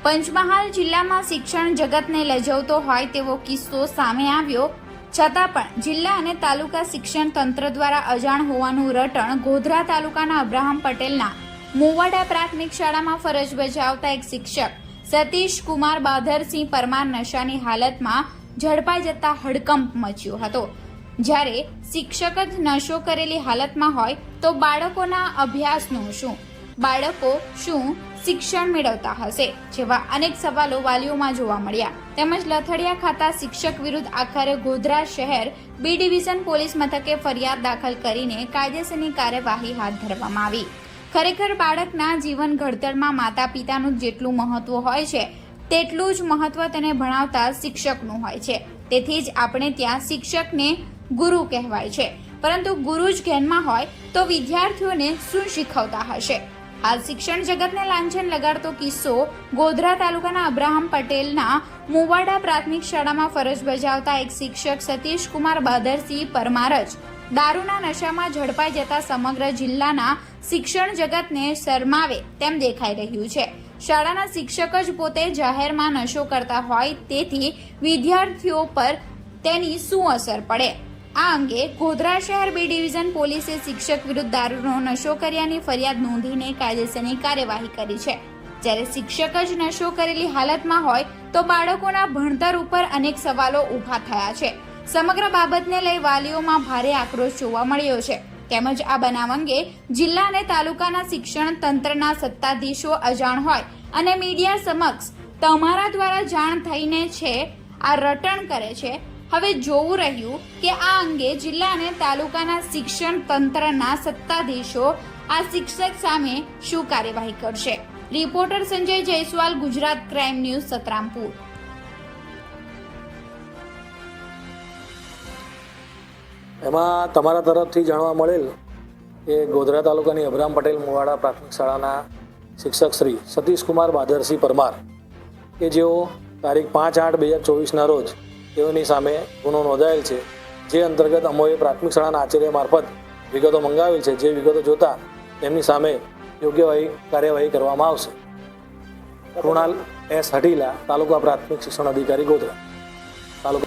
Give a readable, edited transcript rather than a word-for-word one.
પંચમહાલ જિલ્લામાં શિક્ષણ જગતને લજવતો હોય તેવો કિસ્સો સામે આવ્યો, છતાં પણ જિલ્લા અને તાલુકા શિક્ષણ તંત્ર દ્વારા અજાણ હોવાનું રટણ ગોધરા તાલુકાના અબ્રાહમ પટેલના મુવાડા પ્રાથમિક શાળામાં ફરજ બજાવતા એક શિક્ષક સતીશ કુમાર બાધરસિંહ પરમાર નશાની હાલતમાં ઝડપાઈ જતા હડકંપ મચ્યો હતો। જ્યારે શિક્ષક જ નશો કરેલી હાલતમાં હોય તો બાળકોના અભ્યાસનું શું, બાળકો શું શિક્ષણ મેળવતા હશે જેવા અનેક સવાલો વાલીઓમાં જોવા મળ્યા। તેમજ લથડિયા ખાતા શિક્ષક વિરુદ્ધ આખરે ગોધરા શહેર બી ડિવિઝન પોલીસ મથકે ફરિયાદ દાખલ કરીને કાયદેસરની કાર્યવાહી હાથ ધરવામાં આવી। ખરેખર બાળકના જીવન ઘડતરમાં માતા પિતાનું જેટલું મહત્વ હોય છે તેટલું જ મહત્વ તેને ભણાવતા શિક્ષકનું હોય છે। તેથી જ આપણે ત્યાં શિક્ષકને ગુરુ કહેવાય છે, પરંતુ ગુરુ જ જ્ઞાનમાં હોય તો વિદ્યાર્થીઓને શું શીખવતા હશે? હાલ શિક્ષણ જગતને લાંછન લગાડતો કિસ્સો ગોધરા તાલુકાના અબ્રાહમ પટેલના મુવાડા પ્રાથમિક શાળામાં ફરજ બજાવતા એક શિક્ષક સતીશ કુમાર બાધરસિંહ પરમાર જ દારૂના નશામાં ઝડપાઈ જતા સમગ્ર જિલ્લાના શિક્ષણ જગતને શરમાવે તેમ દેખાઈ રહ્યું છે। શાળાના શિક્ષક જ પોતે જાહેરમાં નશો કરતા હોય, તેથી વિદ્યાર્થીઓ પર તેની શું અસર પડે? આ અંગે ગોધરા શહેર બી ડિવિઝન પોલીસે શિક્ષક વિરુદ્ધ દારૂનો નશો કર્યાની ફરિયાદ નોંધીને કાયદેસરની કાર્યવાહી કરી છે। જ્યારે શિક્ષક જ નશો કરેલી હાલતમાં હોય તો બાળકોના ભણતર ઉપર અનેક સવાલો ઊભા થયા છે। સમગ્ર બાબતને લઈ વાલીઓમાં ભારે આક્રોશ જોવા મળ્યો છે। તેમજ આ બનાવ અંગે જિલ્લા અને તાલુકાના શિક્ષણ તંત્રના સત્તાધીશો અજાણ હોય અને મીડિયા સમક્ષ તમારા દ્વારા જાણ થઈને છે આ રટણ કરે છે। હવે જોવું રહ્યું કે આ અંગે જિલ્લા અને તાલુકાના શિક્ષણ તંત્રના સત્તાધીશો આ શિક્ષક સામે શું કાર્યવાહી કરશે। Reporter Sanjay Jaiswal, Gujarat crime news, Santrampur. એમાં તમારા તરફથી જાણવા મળેલ કે ગોધરા તાલુકાની અબ્રાહમ પટેલ મુવાડા પ્રાથમિક શાળાના શિક્ષક શ્રી સતીશ કુમાર બાધરસિંહ પરમાર કે જેઓ તારીખ 5/8/2024ના રોજ તેઓની સામે ગુનો નોંધાયેલ છે, જે અંતર્ગત અમોએ પ્રાથમિક શાળાના આચાર્ય મારફત વિગતો મંગાવેલ છે। જે વિગતો જોતા તેમની સામે યોગ્ય કાર્યવાહી કરવામાં આવશે। કૃણાલ એસ હટીલા, તાલુકા પ્રાથમિક શિક્ષણ અધિકારી, ગોધરા તાલુકા।